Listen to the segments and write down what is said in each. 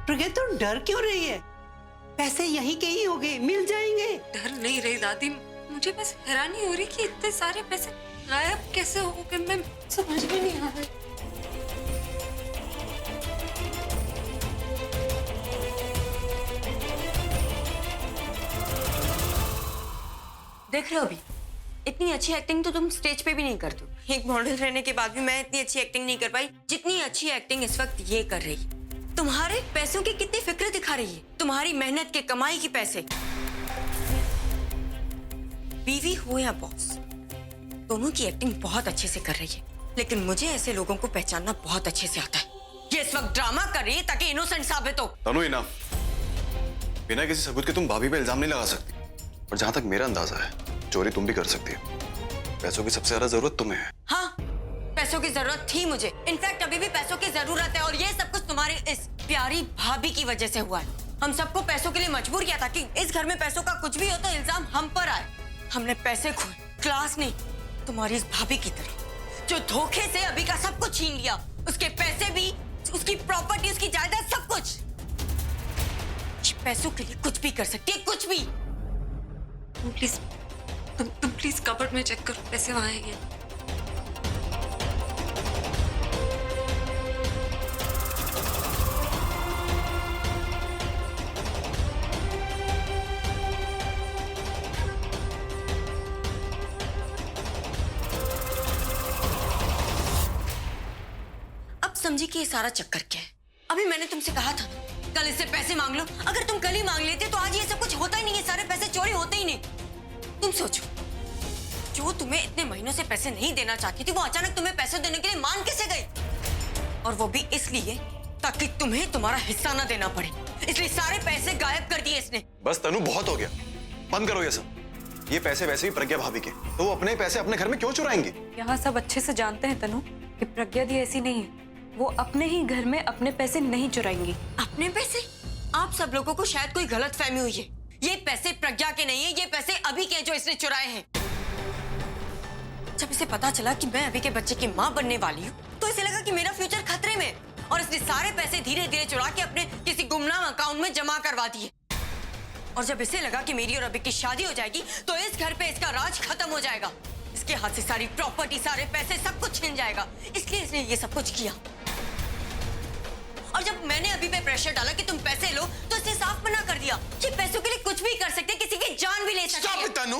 प्रज्ञा तो डर क्यों रही है? पैसे यहीं के ही होंगे, मिल जाएंगे। डर नहीं रही दादी, मुझे बस हैरानी हो रही कि इतने सारे पैसे गायब कैसे हो गए, मैं समझ में नहीं आ रहा। देख लो अभी, इतनी अच्छी एक्टिंग तो तुम स्टेज पे भी नहीं करते हो। एक मॉडल रहने के बाद भी मैं इतनी अच्छी एक्टिंग नहीं कर पाई जितनी अच्छी एक्टिंग इस वक्त ये कर रही है। तुम्हारे पैसों की कितनी फिक्र दिखा रही है, तुम्हारी मेहनत के कमाई के पैसे। बीवी हो या बॉस, दोनों की एक्टिंग बहुत अच्छे से कर रही है, लेकिन मुझे ऐसे लोगों को पहचानना बहुत अच्छे से आता है। ये इस वक्त ड्रामा कर रही है ताकि इनोसेंट साबित हो। तनु, इनफ। बिना किसी सबूत के तुम भाभी पे इल्जाम नहीं लगा सकती। और जहां तक मेरा अंदाजा है, चोरी तुम भी कर सकती हो। पैसों की सबसे ज्यादा जरूरत तुम्हें है। हाँ, पैसों की जरूरत थी मुझे। इनफैक्ट अभी भी पैसों की जरूरत है, और ये सब कुछ तुम्हारी इस प्यारी भाभी की वजह से हुआ है। हम सबको पैसों के लिए मजबूर किया था कि इस घर में पैसों का कुछ भी हो तो इल्जाम हम पर आए। हमने पैसे खोए, क्लास नहीं, तुम्हारी इस भाभी की तरह जो धोखे से अभी का सब कुछ छीन लिया। उसके पैसे भी, उसकी प्रॉपर्टी, उसकी जायदाद, सब कुछ। पैसों के लिए कुछ भी कर सकती है, कुछ भी। प्लीज तुम प्लीज कबर्ड में चेक करो, पैसे वहां हैं। अब समझी कि ये सारा चक्कर क्या है। अभी मैंने तुमसे कहा था कल इससे पैसे मांग लो। अगर तुम कल ही मांग लेते तो आज ये सब कुछ होता ही नहीं, ये सारे पैसे चोरी होते ही नहीं। तुम सोचो, जो तुम्हें इतने महीनों से पैसे नहीं देना चाहती थी, वो अचानक तुम्हें पैसे देने के लिए मान कैसे गई? और वो भी इसलिए ताकि तुम्हें तुम्हारा हिस्सा ना देना पड़े। इसलिए सारे पैसे गायब कर दिए इसने। बस तनु, बहुत हो गया, बंद करो ये सब। ये पैसे वैसे भी प्रज्ञा भाभी के, तो वो अपने पैसे अपने घर में क्यों चुराएंगे? यहाँ सब अच्छे से जानते हैं तनु कि प्रज्ञा दी ऐसी नहीं है। वो अपने ही घर में अपने पैसे नहीं चुराएंगी। अपने पैसे? आप सब लोगों को शायद कोई गलतफहमी हुई है। ये पैसे प्रज्ञा के नहीं है, ये पैसे अभी के जो इसने चुराए हैं। जब इसे पता चला कि मैं अभी के बच्चे की मां बनने वाली हूँ, तो इसे लगा कि मेरा फ्यूचर खतरे में, और इसने सारे पैसे धीरे धीरे चुरा के अपने किसी गुमनाम अकाउंट में जमा करवा दिए। और जब इसे लगा कि मेरी और अभी की शादी हो जाएगी तो इस घर पे इसका राज खत्म हो जाएगा, इसके हाथ से सारी प्रॉपर्टी, सारे पैसे, सब कुछ छिन जाएगा, इसलिए इसने ये सब कुछ किया। और जब मैंने अभी पे प्रेशर डाला कि तुम पैसे लो, तो इसने साफ मना कर दिया कि पैसों के लिए कुछ भी कर सकते, किसी की जान भी ले सकते हैं। तनु,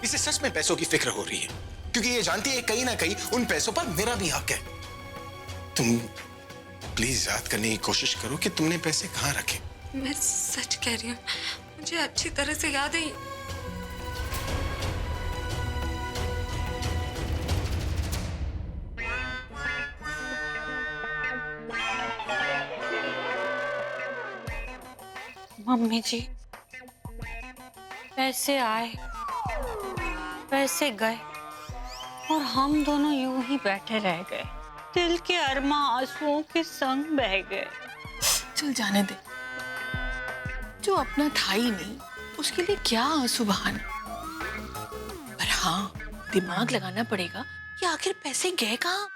इसे सच में पैसों की फिक्र हो रही है, क्योंकि ये जानती है कहीं ना कहीं उन पैसों पर मेरा भी हक है। तुम प्लीज याद करने की कोशिश करो कि तुमने पैसे कहाँ रखे। मैं सच कह रही हूँ, मुझे अच्छी तरह से याद है। मम्मी जी, पैसे आए, पैसे गए, और हम दोनों यूं ही बैठे रह गए। दिल के अरमा आंसुओं के संग बह गए। चल जाने दे, जो अपना था ही नहीं उसके लिए क्या आंसू बहाना। पर हाँ, दिमाग लगाना पड़ेगा कि आखिर पैसे गए कहाँ।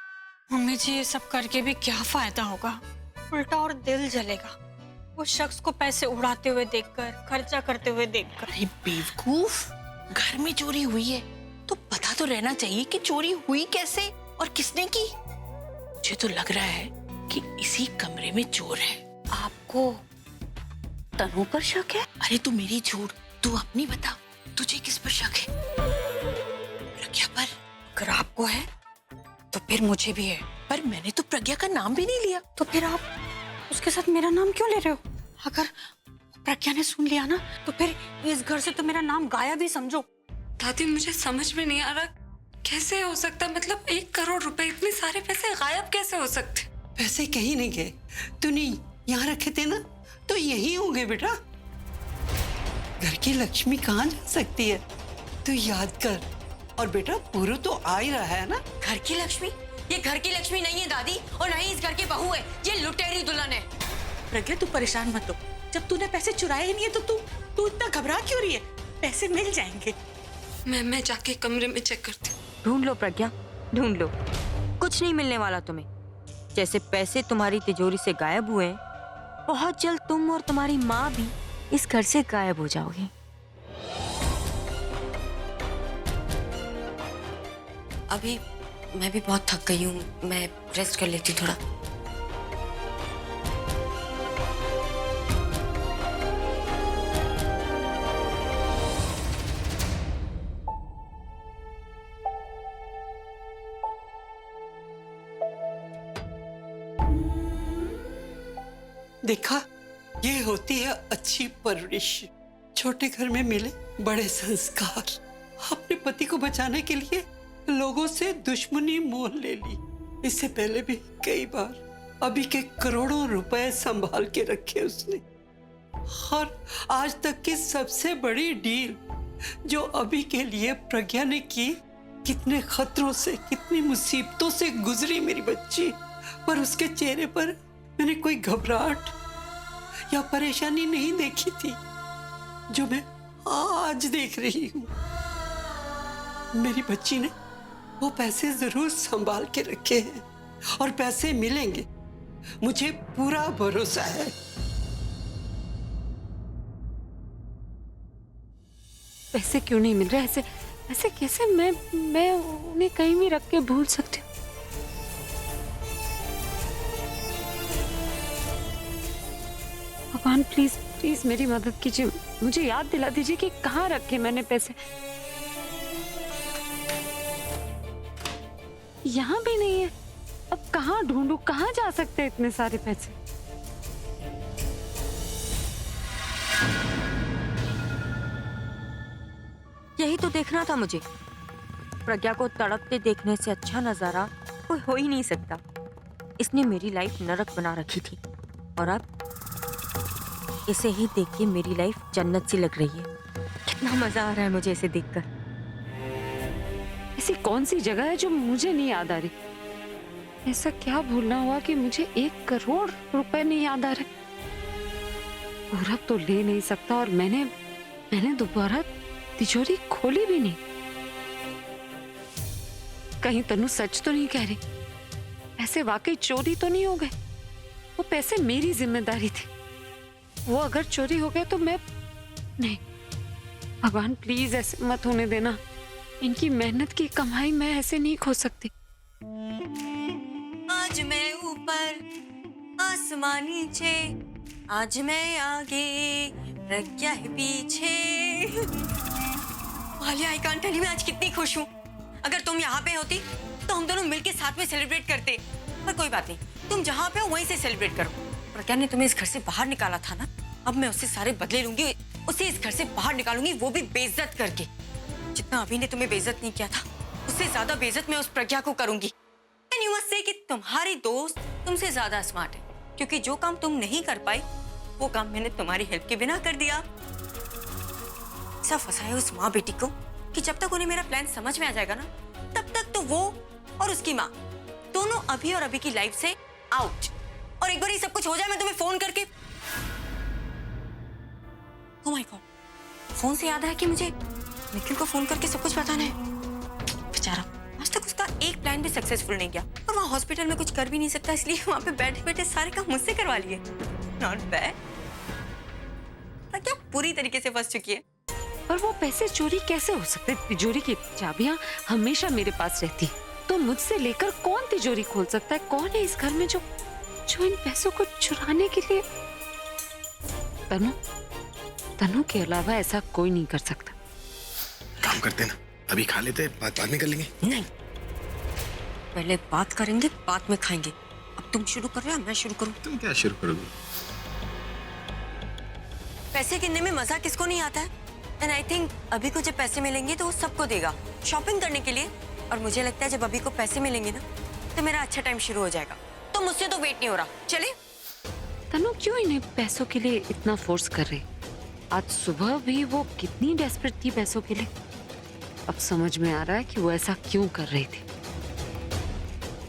मम्मी जी, ये सब करके भी क्या फायदा होगा, उल्टा और दिल जलेगा वो शख्स को पैसे उड़ाते हुए देखकर, खर्चा करते हुए देखकर। अरे बेवकूफ, घर में चोरी हुई है तो पता तो रहना चाहिए कि चोरी हुई कैसे और किसने की। मुझे तो लग रहा है कि इसी कमरे में चोर है। आपको तनु पर शक है? अरे तू मेरी झूठ, तू अपनी बता, तुझे किस पर शक है? प्रज्ञा पर। अगर आपको है तो फिर मुझे भी है। पर मैंने तो प्रज्ञा का नाम भी नहीं लिया। तो फिर आप उसके साथ मेरा नाम क्यों ले रहे हो? अगर प्रज्ञा ने सुन लिया ना तो फिर इस घर से तो मेरा नाम गायब ही समझो। दादी, मुझे समझ में नहीं आ रहा कैसे हो सकता, मतलब 1 करोड़ रुपए, इतने सारे पैसे गायब कैसे हो सकते? पैसे कहीं नहीं गए, तूने यहाँ रखे थे ना, तो यही होंगे बेटा। घर की लक्ष्मी कहाँ जा सकती है, तू याद कर। और बेटा पूरू तो आ ही रहा है ना। घर की लक्ष्मी? ये घर की लक्ष्मी नहीं है दादी, और न ही इस घर की बहू है, ये लुटेरी दुल्हन है। प्रज्ञा तू परेशान मत हो, जब तूने पैसे चुराए ही नहीं है तो तू इतना घबरा क्यों रही है? पैसे मिल जाएंगे। मैं जाके कमरे में चेक करती हूँ। ढूंढ लो प्रज्ञा, ढूंढ लो, कुछ नहीं मिलने वाला तुम्हें। जैसे पैसे तुम्हारी तिजोरी से गायब हुए, बहुत जल्द तुम और तुम्हारी माँ भी इस घर से गायब हो जाओगी। अभी मैं भी बहुत थक गई हूँ, मैं रेस्ट कर लेती हूँ थोड़ा। देखा, ये होती है अच्छी परवरिश। छोटे घर में मिले बड़े संस्कार। अपने पति को बचाने के लिए लोगों से दुश्मनी मोल ले ली। इससे पहले भी कई बार अभी के करोड़ों रुपए संभाल के रखे उसने। और आज तक की सबसे बड़ी डील जो अभी के लिए प्रज्ञा ने की, कितने खतरों से, कितनी मुसीबतों से गुजरी मेरी बच्ची, पर उसके चेहरे पर मैंने कोई घबराहट या परेशानी नहीं देखी थी जो मैं आज देख रही हूं। मेरी बच्ची ने वो पैसे जरूर संभाल के रखे हैं और पैसे मिलेंगे, मुझे पूरा भरोसा है। पैसे क्यों नहीं मिल रहे? ऐसे ऐसे कैसे मैं उन्हें कहीं भी रख के भूल सकती हूँ? भगवान प्लीज प्लीज मेरी मदद कीजिए, मुझे याद दिला दीजिए कि कहाँ रखे मैंने पैसे। यहाँ भी नहीं है, अब कहाँ ढूंढूं, कहाँ जा सकते हैं इतने सारे पैसे? यही तो देखना था मुझे। प्रज्ञा को तड़पते देखने से अच्छा नजारा कोई हो ही नहीं सकता। इसने मेरी लाइफ नरक बना रखी थी और अब इसे ही देख के मेरी लाइफ जन्नत सी लग रही है। कितना मजा आ रहा है मुझे इसे देखकर। ऐसी कौन सी जगह है जो मुझे नहीं याद आ रही? ऐसा क्या भूलना हुआ कि मुझे 1 करोड़ रुपए नहीं याद आ रहे? पूरा तो ले नहीं सकता और मैंने दोबारा तिजोरी खोली भी नहीं। कहीं तनु सच तो नहीं कह रही? पैसे वाकई चोरी तो नहीं हो गए? वो पैसे मेरी जिम्मेदारी थी। वो अगर चोरी हो गए तो मैं नहीं। भगवान प्लीज ऐसे मत होने देना। इनकी मेहनत की कमाई मैं ऐसे नहीं खो सकती। आज मैं ऊपर आसमान नीचे, आज मैं आगे प्रज्ञा है पीछे। Walia, I can't tell you मैं आज कितनी खुश हूँ। अगर तुम यहाँ पे होती तो हम दोनों मिलके साथ में सेलिब्रेट करते। पर कोई बात नहीं, तुम जहाँ पे हो वहीं से सेलिब्रेट करो। प्रज्ञा ने तुम्हें इस घर से बाहर निकाला था ना, अब मैं उससे सारे बदले लूंगी। उसे इस घर से बाहर निकालूंगी, वो भी बेइज्जत करके। जितना अभी ने तुम्हें बेइज्जत नहीं किया था, उससे ज्यादा बेइज्जत मैं उस प्रज्ञा को करूंगी। एंड यू मस्ट से कि तुम्हारी दोस्त तुमसे ज्यादा स्मार्ट है, क्योंकि जो काम तुम नहीं कर पाई वो काम मैंने तुम्हारी हेल्प के बिना कर दिया। ऐसा फंसाया उस माँ बेटी को कि जब तक उन्हें मेरा प्लान समझ में आ जाएगा ना, तब तक तो वो और उसकी माँ दोनों अभी और अभी की लाइफ से आउट। और एक बार ये सब कुछ हो जाए, मैं तुम्हें फोन करके ओह माय गॉड, फोन से याद है कि मुझे निखिल को फोन करके सब कुछ बताना है। बेचारा आज तक उसका एक प्लान भी सक्सेसफुल नहीं गया और वहाँ हॉस्पिटल में कुछ कर भी नहीं सकता, इसलिए वहाँ पे बैठे बैठे सारे काम मुझसे करवा लिए। Not bad. क्या पूरी तरीके से फंस चुकी है। पर वो पैसे चोरी कैसे हो सकते? तिजोरी की चाबियां हमेशा मेरे पास रहती, तो मुझसे लेकर कौन तिजोरी खोल सकता है? कौन है इस घर में जो इन पैसों को चुराने के लिए? तनु के अलावा ऐसा कोई नहीं कर सकता। काम करते ना, अभी खा लेते, बात बाद में कर लेंगे। नहीं, पहले बात करेंगे, बाद में खाएंगे। अब तुम शुरू कर रहे हो, मैं शुरू करूं? तुम क्या शुरू करोगे? पैसे गिनने में मजा किसको नहीं आता है? एंड आई थिंक अभी को जब पैसे मिलेंगे तो वो सबको देगा शॉपिंग करने के लिए। और मुझे लगता है जब अभी को पैसे मिलेंगे ना, तो मेरा अच्छा टाइम शुरू हो जाएगा। तो मुझसे तो वेट नहीं हो रहा। चले? तनु क्यों इन्हें पैसों के लिए इतना फोर्स कर रही? आज सुबह भी वो कितनी डेस्परेट थी पैसों के लिए। अब समझ में आ रहा है कि वो ऐसा क्यों कर रही थी।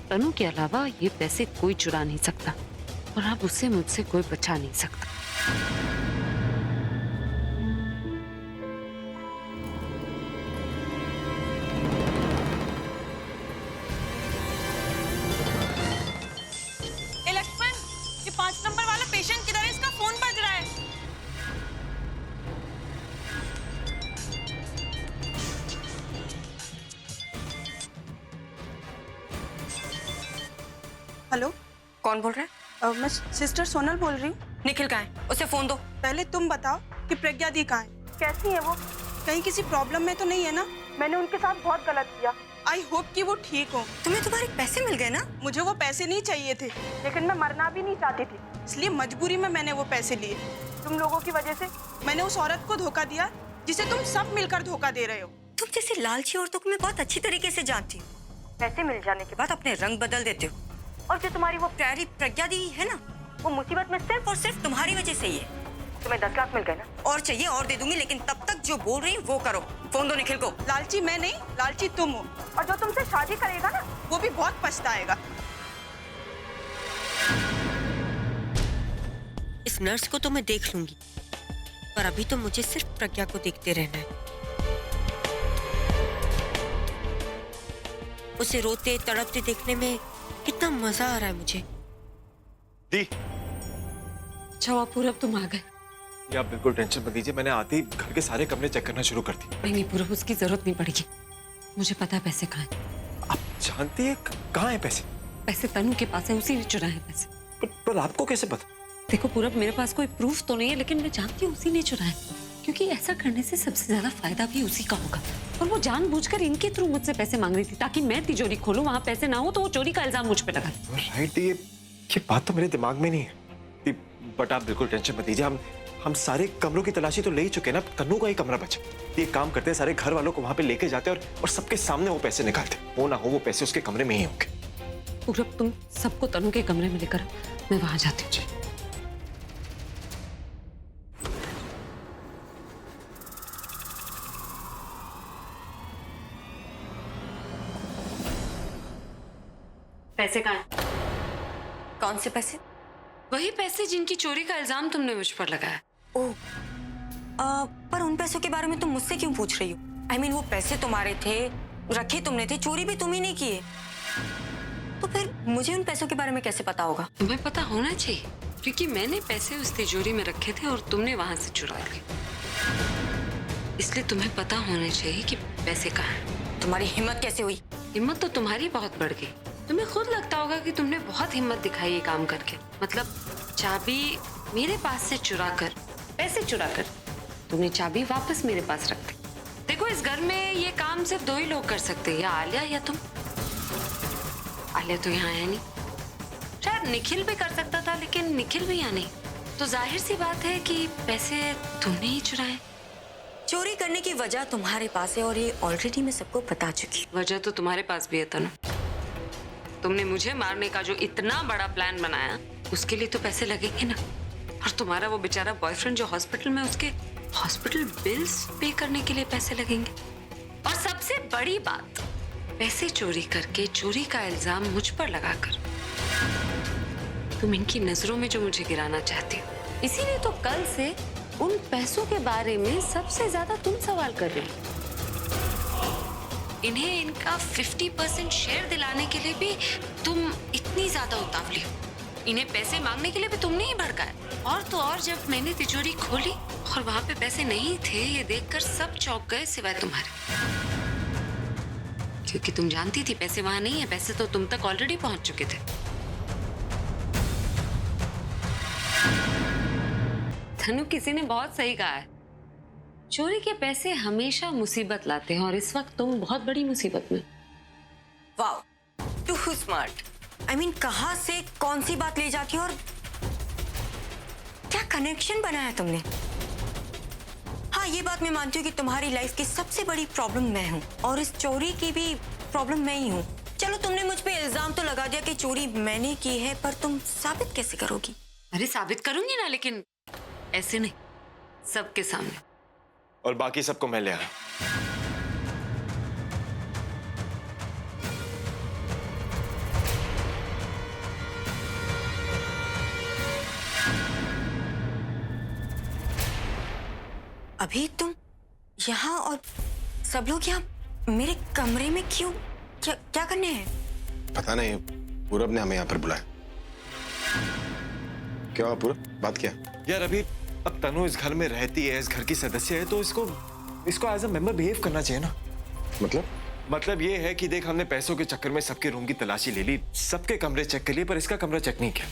तनु के अलावा ये पैसे कोई चुरा नहीं सकता और अब उसे मुझसे कोई बचा नहीं सकता। हेलो। कौन बोल रहा है? मैं सिस्टर सोनल बोल रही हूँ। निखिल कहाँ है? उसे फोन दो। पहले तुम बताओ कि प्रज्ञा दी कहाँ है, कैसी है वो, कहीं किसी प्रॉब्लम में तो नहीं है ना? मैंने उनके साथ बहुत गलत किया। आई होप कि वो ठीक हो। तुम्हें तुम्हारे पैसे मिल गए ना? मुझे वो पैसे नहीं चाहिए थे, लेकिन मैं मरना भी नहीं चाहती थी, इसलिए मजबूरी में मैंने वो पैसे लिए। तुम लोगों की वजह से मैंने उस औरत को धोखा दिया जिसे तुम सब मिलकर धोखा दे रहे हो। तुम जैसे लालची औरतों को मैं बहुत अच्छी तरीके से जानती हूँ। पैसे मिल जाने के बाद अपने रंग बदल देते हो। और जो तुम्हारी वो प्यारी प्रज्ञा दी है ना, वो मुसीबत में सिर्फ और सिर्फ तुम्हारी वजह से ही है। तुम्हें 10 लाख मिल गए ना? और चाहिए और दे दूंगी, लेकिन तब तक जो बोल रही वो करो। फोन दो निखिल को। लालची मैं नहीं, लालची तुम हो, और जो तुमसे शादी करेगा ना वो भी बहुत पछताएगा। इस नर्स को तो मैं देख लूंगी, पर अभी तो मुझे सिर्फ प्रज्ञा को देखते रहना है। उसे रोते तड़पते देखने में कितना मजा आ रहा है मुझे। दी, अच्छा हुआ पूरब तुम आ गए। ये आप बिल्कुल टेंशन मत लीजिए, मैंने आते ही घर के सारे कमरे चेक करना शुरू कर दिए। नहीं पूरब, उसकी जरूरत नहीं पड़ेगी, मुझे पता है पैसे कहाँ हैं। आप जानती है कहाँ है पैसे? पैसे तनु के पास है, उसी ने चुराए हैं पैसे। पर आपको कैसे पता? देखो पूरब, मेरे पास कोई प्रूफ तो नहीं है, लेकिन मैं जानती हूँ उसी ने चुराए, क्योंकि ऐसा करने से सबसे ज्यादा फायदा भी उसी का होगा। और वो जानबूझकर इनके थ्रू मुझसे पैसे मांग रही थी ताकि मैं तिजोरी खोलूं, वहां पैसे ना हो तो वो चोरी का इल्जाम मुझ पे लगा। राइट, ये बात तो मेरे दिमाग में नहीं है, बट आप बिल्कुल टेंशन मत लीजिए। हम सारे कमरों की तलाशी तो ले ही चुके हैं ना, तन्नू का ही कमरा बचा। ये काम करते हैं, सारे घर वालों को वहां पे लेके जाते हैं और सबके सामने वो पैसे निकालते। वो ना हो वो पैसे उसके कमरे में ही होंगे। पूरब तुम सबको तनु के कमरे में लेकर, मैं वहां जाती हूँ। पैसे कहाँ हैं? कौन से पैसे? वही पैसे जिनकी चोरी का इल्जाम तुमने मुझ पर लगाया। ओह, पर उन पैसों के बारे में तुम मुझसे क्यों पूछ रही हो? I mean, वो पैसे तुम्हारे थे, रखे तुमने थे, चोरी भी तुम ही नहीं किए, तो फिर मुझे उन पैसों के बारे में कैसे पता होगा? तुम्हें पता होना चाहिए, क्योंकि मैंने पैसे उस तिजोरी में रखे थे और तुमने वहां से चुरा लिए, इसलिए तुम्हें पता होना चाहिए कि पैसे कहाँ हैं। तुम्हारी हिम्मत कैसे हुई? हिम्मत तो तुम्हारी बहुत बढ़ गई। तुम्हें खुद लगता होगा कि तुमने बहुत हिम्मत दिखाई ये काम करके। मतलब चाबी मेरे पास से चुरा कर, पैसे चुरा कर तुमने चाबी वापस मेरे पास रख दी। देखो, इस घर में ये काम सिर्फ 2 ही लोग कर सकते हैं, या आलिया या तुम। आलिया तो यहाँ है नहीं, शायद निखिल भी कर सकता था, लेकिन निखिल भी यहाँ नहीं, तो जाहिर सी बात है कि पैसे तुमने ही चुराए। चोरी करने की वजह तुम्हारे पास है और ये ऑलरेडी मैं सबको बता चुकी। वजह तो तुम्हारे पास भी है तनु। तुमने मुझे मारने का जो इतना बड़ा प्लान बनाया, उसके लिए तो पैसे लगेंगे ना। और तुम्हारा वो बेचारा बॉयफ्रेंड जो हॉस्पिटल में, उसके हॉस्पिटल बिल्स पे करने के लिए पैसे लगेंगे। और सबसे बड़ी बात, पैसे चोरी करके चोरी का इल्जाम मुझ पर लगाकर तुम इनकी नजरों में जो मुझे गिराना चाहती हो। इसीलिए तो कल से उन पैसों के बारे में सबसे ज्यादा तुम सवाल कर रही हो। इन्हें इनका 50% शेयर दिलाने के लिए भी तुम इतनी ज्यादा उतावली हो। इन्हें पैसे मांगने के लिए भी तुमने ही भड़काया। और तो और जब मैंने तिजोरी खोली और वहां पे पैसे नहीं थे, ये देखकर सब चौंक गए सिवाय तुम्हारे, क्योंकि तुम जानती थी पैसे वहां नहीं है। पैसे तो तुम तक ऑलरेडी पहुंच चुके थे। धनु, किसी ने बहुत सही कहा है, चोरी के पैसे हमेशा मुसीबत लाते हैं, और इस वक्त तुम बहुत बड़ी मुसीबत में। Wow, too smart. I mean, कहाँ से कौन सी बात ले जाती हो और क्या कनेक्शन बनाया तुमने? हाँ, ये बात मैं मानती हूँ कि तुम्हारी लाइफ की सबसे बड़ी प्रॉब्लम मैं हूँ और इस चोरी की भी प्रॉब्लम मैं ही हूँ। चलो, तुमने मुझ पे इल्जाम तो लगा दिया कि चोरी मैंने की है, पर तुम साबित कैसे करोगी? अरे साबित करूंगी ना, लेकिन ऐसे नहीं, सबके सामने। और बाकी सबको मैं ले आया। अभी तुम यहाँ और सब लोग यहाँ मेरे कमरे में क्यों? क्या करने हैं? पता नहीं, पूरब ने हमें यहाँ पर बुलाया। क्या हुआ पूरब, बात क्या? यार अभी अब तनु इस घर में रहती है, इस घर की सदस्य है, तो इसको एज अ मेंबर बिहेव करना चाहिए ना। मतलब ये है कि देख, हमने पैसों के चक्कर में सबके रूम की तलाशी ले ली, सबके कमरे चेक कर लिए, पर इसका कमरा चेक नहीं किया।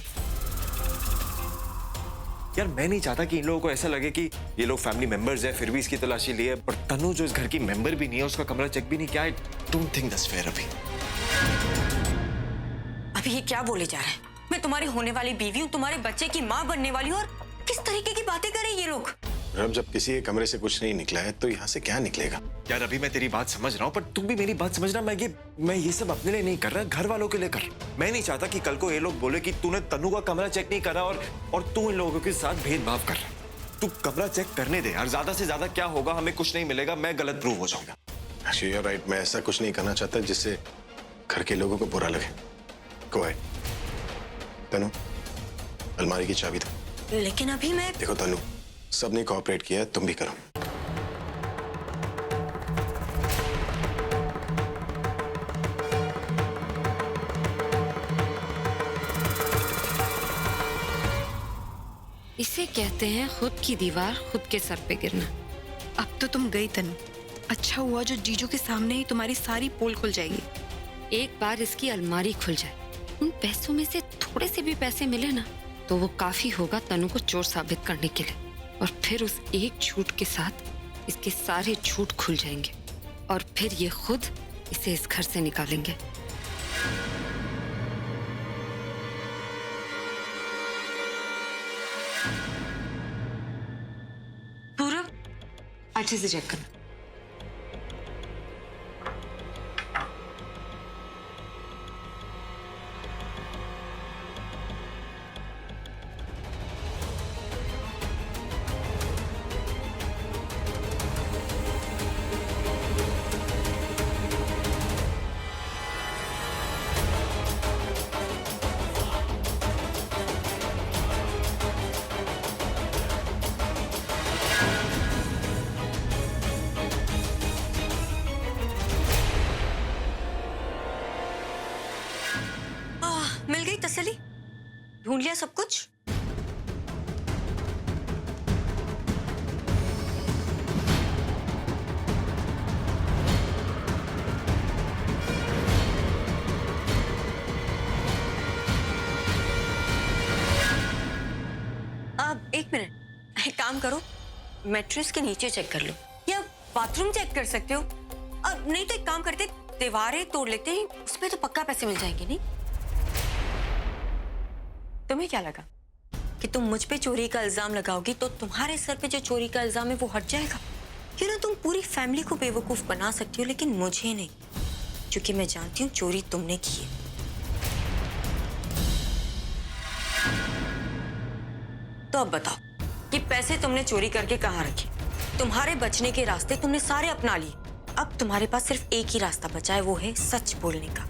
यार मैं नहीं चाहता कि इन लोगों को ऐसा लगे कि ये लोग फैमिली मेंबर्स हैं, फिर भी इसकी तलाशी ली है। पर तनु जो इस घर की मेंबर भी नहीं है, उसका कमरा चेक भी नहीं किया। I don't think that's fair. अभी ये क्या बोले जा रहे हैं? मैं तुम्हारी होने वाली बीवी हूँ, तुम्हारे बच्चे की माँ बनने वाली हूँ, और किस तरीके की बातें कर रहे हैं ये लोग? अब जब किसी के कमरे से कुछ नहीं निकला है तो यहाँ से क्या निकलेगा? यार अभी मैं तेरी बात समझ रहा हूँ, पर तुम भी मेरी बात समझना। मैं ये सब अपने लिए नहीं कर रहा, घर वालों के लिए कर रहा। मैं नहीं चाहता कि कल को ये लोग बोले कि तूने तनु का कमरा चेक नहीं करा और तू इन लोगों के साथ भेदभाव कर रहा। तू कमरा चेक करने दे यार, ज्यादा से ज्यादा क्या होगा, हमें कुछ नहीं मिलेगा, मैं गलत प्रूव हो जाऊंगा। Actually, you're right, मैं ऐसा कुछ नहीं करना चाहता जिससे घर के लोगों को बुरा लगे। Go ahead. तनु, अलमारी की चाबी दो। लेकिन अभी मैं... देखो तनु, सबने कोऑपरेट किया है, तुम भी करो। इसे कहते हैं खुद की दीवार खुद के सर पे गिरना। अब तो तुम गई तनु, अच्छा हुआ जो जीजू के सामने ही तुम्हारी सारी पोल खुल जाएगी। एक बार इसकी अलमारी खुल जाए, उन पैसों में से थोड़े से भी पैसे मिले ना, तो वो काफी होगा तनु को चोर साबित करने के लिए। और फिर उस एक झूठ के साथ इसके सारे झूठ खुल जाएंगे, और फिर ये खुद इसे इस घर से निकालेंगे। पूरब, अच्छे से चेक करना। मिल गई तसल्ली? ढूंढ लिया सब कुछ? अब एक मिनट, एक काम करो, मैट्रेस के नीचे चेक कर लो, या बाथरूम चेक कर सकते हो। अब नहीं तो एक काम करते, दीवारें तोड़ लेते हैं, उसमें तो पक्का पैसे मिल जाएंगे। नहीं, तुम्हें क्या लगा कि तुम मुझ पे चोरी का इल्जाम लगाओगी तो तुम्हारे सर पे जो चोरी का इल्जाम है वो हट जाएगा? क्यों ना तुम पूरी फैमिली को बेवकूफ बना सकती हो, लेकिन मुझे नहीं, क्योंकि मैं जानती हूँ चोरी तुमने की है। तो अब बताओ कि पैसे तुमने चोरी करके कहाँ रखे? तुम्हारे बचने के रास्ते तुमने सारे अपना लिए। अब तुम्हारे पास सिर्फ एक ही रास्ता बचा है, वो है सच बोलने का।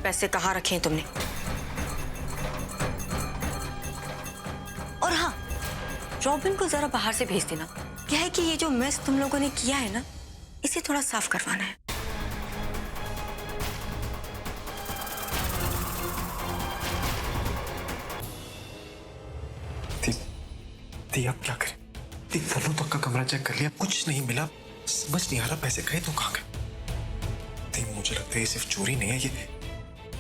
पैसे कहाँ रखे हैं तुमने? और हाँ, रॉबिन को जरा बाहर से भेज देना। क्या है कि ये जो मेस तुम लोगों ने किया है ना, इसे थोड़ा साफ करवाना है। दी अब क्या करें? दी तनु तक का कमरा चेक कर लिया, कुछ नहीं मिला, समझ नहीं आ रहा पैसे गए तो कहाँ गए। दी मुझे लगता है ये सिर्फ चोरी नहीं है,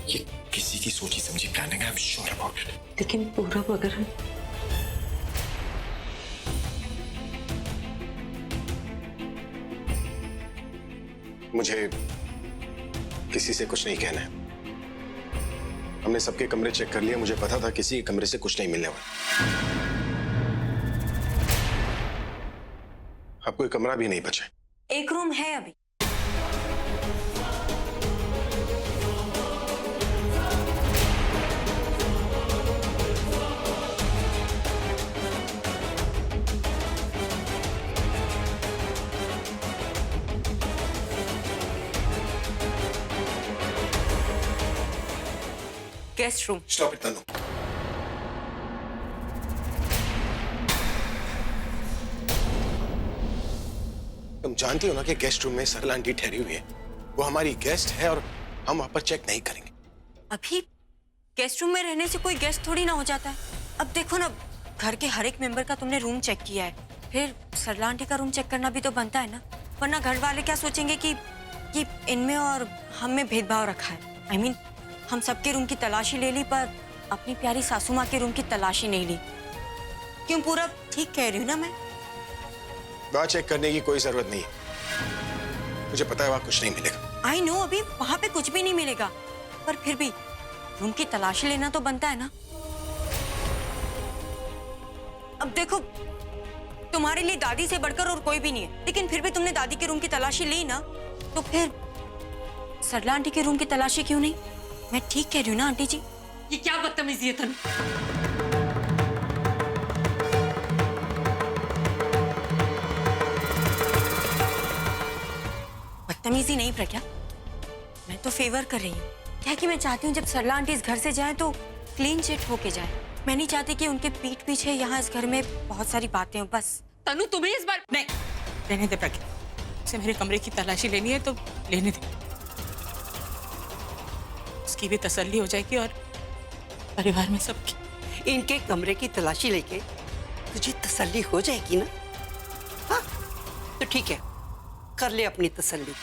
ये किसी की सोची समझी प्लानिंग है। I am sure about it. लेकिन पूरब, अगर हम मुझे किसी से कुछ नहीं कहना है। हमने सबके कमरे चेक कर लिए, मुझे पता था किसी के कमरे से कुछ नहीं मिलने वाला। अब कोई कमरा भी नहीं बचा। एक रूम है अभी। Guest room. स्टॉप इट तनु। तुम जानती हो ना कि गेस्ट रूम में सरला आंटी ठहरी हुई है। वो हमारी गेस्ट है और हम वहां पर चेक नहीं करेंगे। अभी गेस्ट रूम में रहने से कोई गेस्ट थोड़ी ना हो जाता है। अब देखो ना, घर के हर एक मेंबर का तुमने रूम चेक किया है, फिर सरला आंटी का रूम चेक करना भी तो बनता है ना, वरना घर वाले क्या सोचेंगे कि कि इनमें और हम में भेदभाव रखा है। I mean, हम सबके रूम की तलाशी ले ली पर अपनी प्यारी सासू माँ के रूम की तलाशी नहीं ली। क्यों पूरा ठीक कह रही हूँ ना मैं? वहाँ चेक करने की कोई जरूरत नहीं है। मुझे पता है वहाँ कुछ नहीं मिलेगा। आई नो अभी वहां पे कुछ भी नहीं मिलेगा, पर फिर भी रूम की तलाशी लेना तो बनता है ना। अब देखो, तुम्हारे लिए दादी से बढ़कर और कोई भी नहीं है, लेकिन फिर भी तुमने दादी के रूम की तलाशी ली ना, तो फिर सरला आंटी के रूम की तलाशी क्यों नहीं? मैं ठीक कह रही हूँ ना आंटी जी? ये क्या बदतमीजी है तनु? बदतमीजी नहीं प्रज्ञा, मैं तो फेवर कर रही हूँ। क्या कि मैं चाहती हूँ जब सरला आंटी इस घर से जाए तो क्लीन चिट होके जाए। मैं नहीं चाहती कि उनके पीठ पीछे यहाँ इस घर में बहुत सारी बातें हो। बस तनु तुम्हें इस बार नहीं, रहने दे प्रज्ञा। उसे मेरे कमरे की तलाशी लेनी है तो लेने दे। उसकी भी तसल्ली हो जाएगी और परिवार में सबकी। इनके कमरे की तलाशी लेके तुझे तसल्ली हो जाएगी ना? हाँ, तो ठीक है, कर ले अपनी तसल्ली।